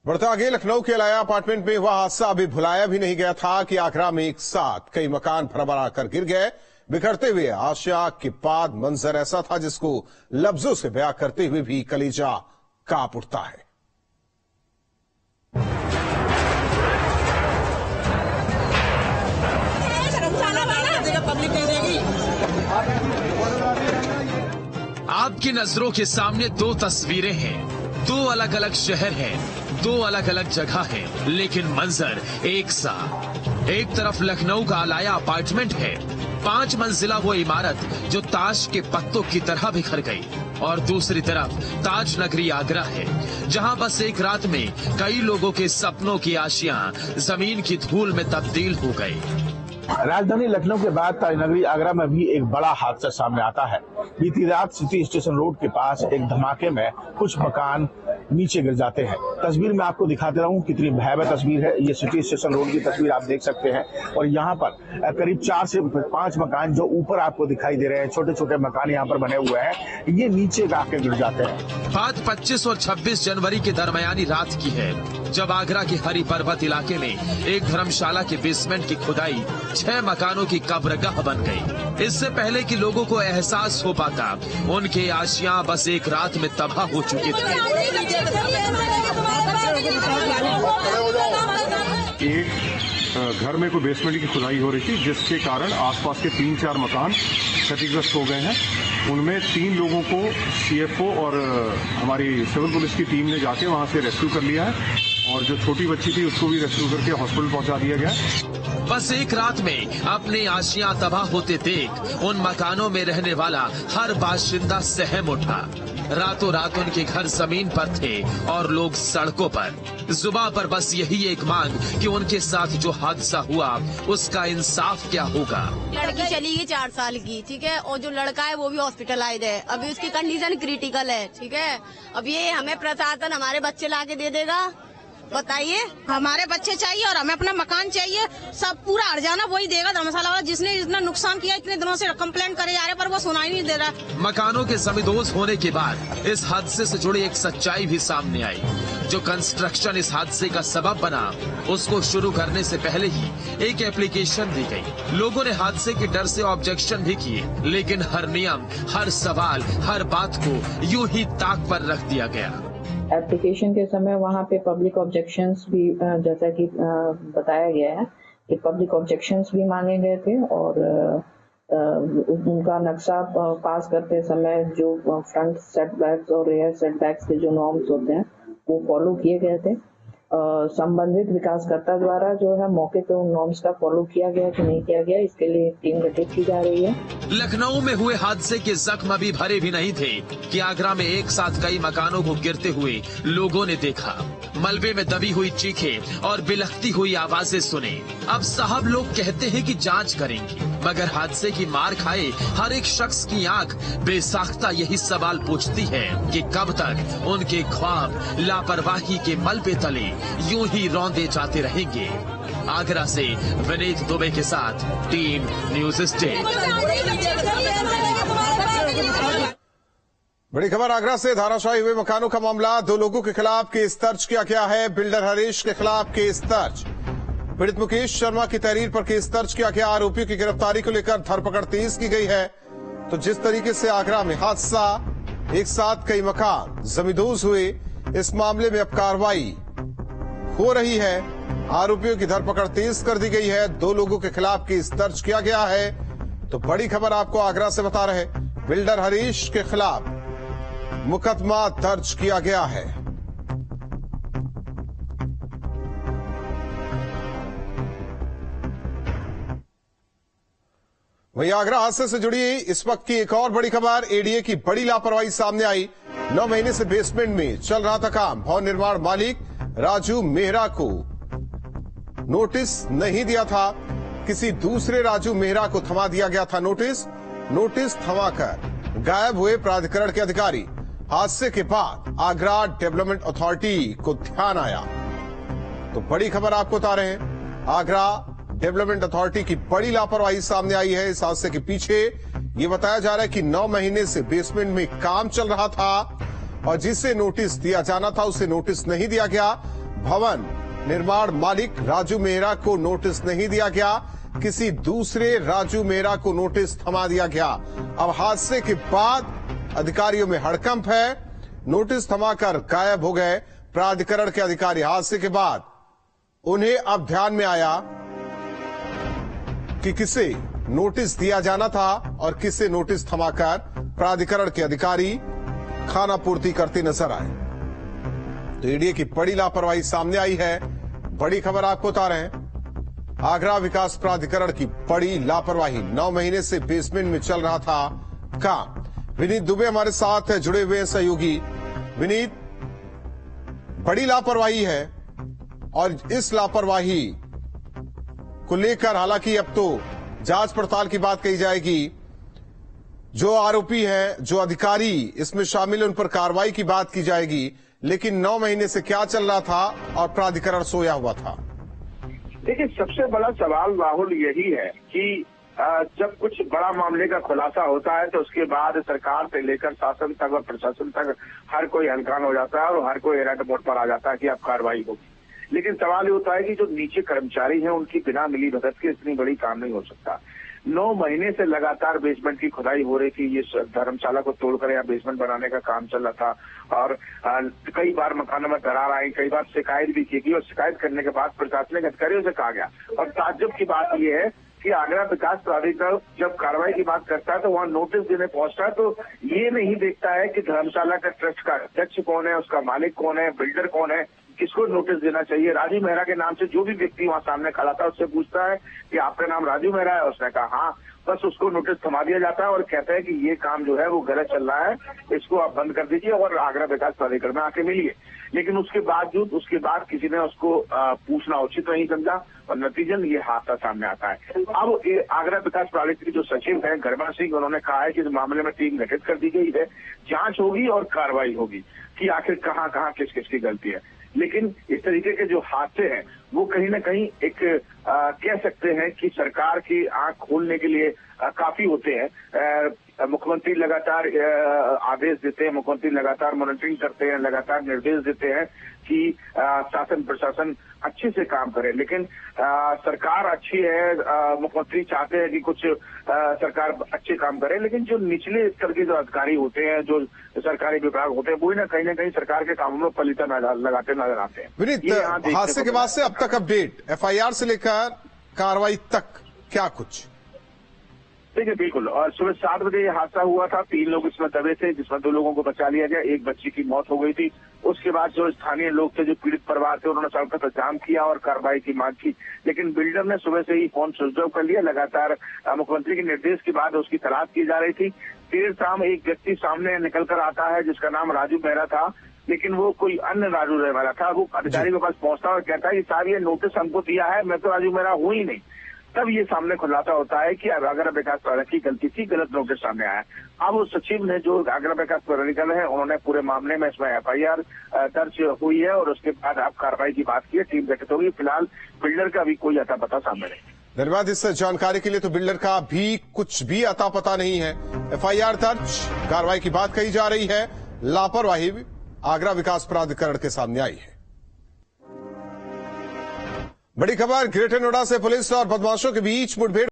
बढ़ते आगे, लखनऊ के अलाया अपार्टमेंट में हुआ हादसा अभी भुलाया भी नहीं गया था कि आगरा में एक साथ कई मकान भरभरा कर गिर गए। बिखरते हुए आशिया के बाद मंजर ऐसा था जिसको लफ्जों से बयां करते हुए भी कलेजा कांप उठता है। आपकी नजरों के सामने दो तस्वीरें हैं, दो अलग अलग शहर हैं, दो अलग अलग जगह है, लेकिन मंजर एक सा। एक तरफ लखनऊ का अलाया अपार्टमेंट है, 5 मंजिला वो इमारत जो ताश के पत्तों की तरह बिखर गई, और दूसरी तरफ ताज नगरी आगरा है, जहां बस एक रात में कई लोगों के सपनों की आशियां जमीन की धूल में तब्दील हो गई। राजधानी लखनऊ के बाद ताजनगरी आगरा में भी एक बड़ा हादसा सामने आता है। बीती रात सिटी स्टेशन रोड के पास एक धमाके में कुछ मकान नीचे गिर जाते हैं। तस्वीर में आपको दिखाते रहूं, कितनी भयावह तस्वीर है। ये सिटी स्टेशन रोड की तस्वीर आप देख सकते हैं, और यहाँ पर करीब 4 से 5 मकान जो ऊपर आपको दिखाई दे रहे हैं, छोटे छोटे मकान यहाँ पर बने हुए हैं, ये नीचे आके गिर जाते हैं। बात 25 और 26 जनवरी के दरमियानी रात की है, जब आगरा के हरी पर्वत इलाके में एक धर्मशाला के बेसमेंट की खुदाई 6 मकानों की कब्रगाह बन गई। इससे पहले कि लोगों को एहसास हो पाता, उनके आशियां बस एक रात में तबाह हो चुके थे। एक घर में कोई बेसमेंट की खुदाई हो रही थी, जिसके कारण आसपास के 3-4 मकान क्षतिग्रस्त हो गए हैं। उनमें 3 लोगों को सीएफओ और हमारी सिविल पुलिस की टीम ने जाके वहां से रेस्क्यू कर लिया है, और जो छोटी बच्ची थी उसको भी रेस्क्यू करके हॉस्पिटल पहुंचा दिया गया। बस एक रात में अपने आशियां तबाह होते देख उन मकानों में रहने वाला हर बाशिंदा सहम उठा। रातों रात उनके घर जमीन पर थे और लोग सड़कों पर। जुबान पर बस यही एक मांग कि उनके साथ जो हादसा हुआ उसका इंसाफ क्या होगा। लड़की चली गई 4 साल की, ठीक है, और जो लड़का है वो भी हॉस्पिटलाइज्ड है। अभी उसकी कंडीशन क्रिटिकल है, ठीक है। अब ये हमें प्रशासन हमारे बच्चे लाके दे देगा, बताइए। हमारे बच्चे चाहिए और हमें अपना मकान चाहिए। सब पूरा हर्जाना वही देगा धर्मशाला वाला, जिसने इतना नुकसान किया। इतने दिनों से कंप्लेंट करे जा रहे पर वो सुनाई नहीं दे रहा। मकानों के जमींदोज होने के बाद इस हादसे से जुड़ी एक सच्चाई भी सामने आई। जो कंस्ट्रक्शन इस हादसे का सबब बना, उसको शुरू करने से पहले ही एक एप्लीकेशन दी गई। लोगों ने हादसे के डर से ऑब्जेक्शन भी किए, लेकिन हर नियम, हर सवाल, हर बात को यूं ही ताक पर रख दिया गया। एप्लीकेशन के समय वहाँ पे पब्लिक ऑब्जेक्शंस भी, जैसा कि बताया गया है कि पब्लिक ऑब्जेक्शंस भी मांगे गए थे, और उनका नक्शा पास करते समय जो फ्रंट सेटबैक्स और रेयर सेटबैक्स के जो नॉर्म्स होते हैं वो फॉलो किए गए थे। संबंधित विकासकर्ता द्वारा जो है मौके पे उन नॉर्म्स का फॉलो किया गया कि नहीं किया गया, इसके लिए एक टीम गठित की जा रही है। लखनऊ में हुए हादसे के जख्म अभी भरे भी नहीं थे कि आगरा में एक साथ कई मकानों को गिरते हुए लोगों ने देखा। मलबे में दबी हुई चीखें और बिलखती हुई आवाजें सुने। अब साहब लोग कहते हैं कि जांच करेंगे, मगर हादसे की मार खाए हर एक शख्स की आंख बेसाख्ता यही सवाल पूछती है कि कब तक उनके ख्वाब लापरवाही के मलबे तले यूं ही रौंदे जाते रहेंगे। आगरा से विनीत दुबे के साथ टीम न्यूज स्टेट। बड़ी खबर आगरा से, धाराशाही हुए मकानों का मामला। 2 लोगों के खिलाफ केस दर्ज किया गया है। बिल्डर हरीश के खिलाफ केस दर्ज, पीड़ित मुकेश शर्मा की तहरीर पर केस दर्ज किया गया। आरोपियों की गिरफ्तारी को लेकर धरपकड़ तेज की गई है। तो जिस तरीके से आगरा में हादसा, एक साथ कई मकान जमींदोज हुए, इस मामले में अब कार्रवाई हो रही है। आरोपियों की धरपकड़ तेज कर दी गई है। 2 लोगों के खिलाफ केस दर्ज किया गया है। तो बड़ी खबर आपको आगरा से बता रहे, बिल्डर हरीश के खिलाफ मुकदमा दर्ज किया गया है। वहीं आगरा हादसे से जुड़ी इस वक्त की एक और बड़ी खबर, एडीए की बड़ी लापरवाही सामने आई। 9 महीने से बेसमेंट में चल रहा था काम। भवन निर्माण मालिक राजू मेहरा को नोटिस नहीं दिया था, किसी दूसरे राजू मेहरा को थमा दिया गया था नोटिस थमाकर गायब हुए प्राधिकरण के अधिकारी। हादसे के बाद आगरा डेवलपमेंट अथॉरिटी को ध्यान आया। तो बड़ी खबर आपको बता रहे हैं, आगरा डेवलपमेंट अथॉरिटी की बड़ी लापरवाही सामने आई है। इस हादसे के पीछे ये बताया जा रहा है कि 9 महीने से बेसमेंट में काम चल रहा था, और जिसे नोटिस दिया जाना था उसे नोटिस नहीं दिया गया। भवन निर्माण मालिक राजू मेहरा को नोटिस नहीं दिया गया, किसी दूसरे राजू मेहरा को नोटिस थमा दिया गया। अब हादसे के बाद अधिकारियों में हड़कंप है, नोटिस थमाकर गायब हो गए प्राधिकरण के अधिकारी। हादसे के बाद उन्हें अब ध्यान में आया कि किसे नोटिस दिया जाना था और किसे नोटिस थमाकर प्राधिकरण के अधिकारी खाना पूर्ति करते नजर आए। तो एडीए की बड़ी लापरवाही सामने आई है। बड़ी खबर आपको बता रहे हैं, आगरा विकास प्राधिकरण की बड़ी लापरवाही। 9 महीने से बेसमेंट में चल रहा था काम। विनीत दुबे हमारे साथ जुड़े हुए हैं सहयोगी। विनीत, बड़ी लापरवाही है और इस लापरवाही को लेकर हालांकि अब तो जांच पड़ताल की बात कही जाएगी, जो आरोपी हैं, जो अधिकारी इसमें शामिल हैं, उन पर कार्रवाई की बात की जाएगी। लेकिन 9 महीने से क्या चल रहा था और प्राधिकरण सोया हुआ था? देखिए, सबसे बड़ा सवाल राहुल यही है कि जब कुछ बड़ा मामले का खुलासा होता है तो उसके बाद सरकार से लेकर शासन तक और प्रशासन तक हर कोई हलकान हो जाता है और हर कोई अलर्ट मोड पर आ जाता है कि अब कार्रवाई होगी। लेकिन सवाल ये होता है कि जो नीचे कर्मचारी हैं उनकी बिना मिली भगत के इतनी बड़ी काम नहीं हो सकता। 9 महीने से लगातार बेसमेंट की खुदाई हो रही थी, ये धर्मशाला को तोड़कर यहाँ बेसमेंट बनाने का काम चल रहा था और कई बार मकानों में दरार आई, कई बार शिकायत भी की गई और शिकायत करने के बाद प्रशासनिक अधिकारियों से कहा गया। और ताज्जुब की बात यह है कि आगरा विकास प्राधिकरण जब कार्रवाई की बात करता है तो वहाँ नोटिस देने पहुंचता है तो ये नहीं देखता है कि धर्मशाला का ट्रस्ट का अध्यक्ष कौन है, उसका मालिक कौन है, बिल्डर कौन है, किसको नोटिस देना चाहिए। राजू मेहरा के नाम से जो भी व्यक्ति वहां सामने खड़ा था उससे पूछता है कि आपका नाम राजू मेहरा है, उसने कहा हाँ, बस उसको नोटिस थमा दिया जाता है और कहता है कि ये काम जो है वो गलत चल रहा है, इसको आप बंद कर दीजिए और आगरा विकास प्राधिकरण में आके मिलिए। लेकिन उसके बाद किसी ने उसको पूछना उचित नहीं समझा और नतीजन ये हादसा सामने आता है। अब आगरा विकास प्राधिकरण के जो सचिव है गरिमा सिंह, उन्होंने कहा है कि इस मामले में टीम गठित कर दी गई है, जांच होगी और कार्रवाई होगी कि आखिर कहाँ किस किस की गलती है। लेकिन इस तरीके के जो हादसे हैं वो कहीं ना कहीं एक कह सकते हैं कि सरकार की आंख खोलने के लिए काफी होते हैं। मुख्यमंत्री लगातार आदेश देते हैं, मुख्यमंत्री लगातार मॉनिटरिंग करते हैं, लगातार निर्देश देते हैं कि शासन प्रशासन अच्छे से काम करे। लेकिन सरकार अच्छी है, मुख्यमंत्री चाहते हैं कि कुछ सरकार अच्छे काम करे, लेकिन जो निचले स्तर के जो अधिकारी होते हैं, जो सरकारी विभाग होते हैं, वो ना कहीं सरकार के कामों में पलीता लगाते नजर आते हैं। विनीत, हादसे के बाद से अब तक अपडेट, एफआईआर से लेकर कार्रवाई तक क्या कुछ? देखिए, बिल्कुल, और सुबह 7 बजे ये हादसा हुआ था। 3 लोग इसमें दबे थे, जिसमें 2 लोगों को बचा लिया गया, एक बच्ची की मौत हो गई थी। उसके बाद जो स्थानीय लोग थे, जो पीड़ित परिवार थे, उन्होंने सड़क पर जाम किया और कार्रवाई की मांग की। लेकिन बिल्डर ने सुबह से ही फोन स्विच ऑफ कर लिया। लगातार मुख्यमंत्री के निर्देश के बाद उसकी तलाश की जा रही थी। देर शाम एक व्यक्ति सामने निकल कर आता है जिसका नाम राजू मेहरा था, लेकिन वो कोई अन्य राजू मेहरा था। वो अधिकारी के पास पहुंचता है और कहता है कि साहब ये नोटिस हमको दिया है, मैं तो राजू मेहरा हूं ही नहीं। तब ये सामने खुलासा होता है कि आगरा विकास प्राधिकरण की गलती थी, गलत नोटिस सामने आया। अब उस सचिव ने, जो आगरा विकास प्राधिकरण है, उन्होंने पूरे मामले में इसमें एफआईआर दर्ज हुई है और उसके बाद अब कार्रवाई की बात की है, टीम गठित होगी। फिलहाल बिल्डर का भी कोई अता पता सामने नहीं। धन्यवाद इस जानकारी के लिए। तो बिल्डर का भी कुछ भी अता पता नहीं है। एफआईआर दर्ज, कार्रवाई की बात कही जा रही है। लापरवाही आगरा विकास प्राधिकरण के सामने आई है। बड़ी खबर, ग्रेटर नोएडा से पुलिस और बदमाशों के बीच मुठभेड़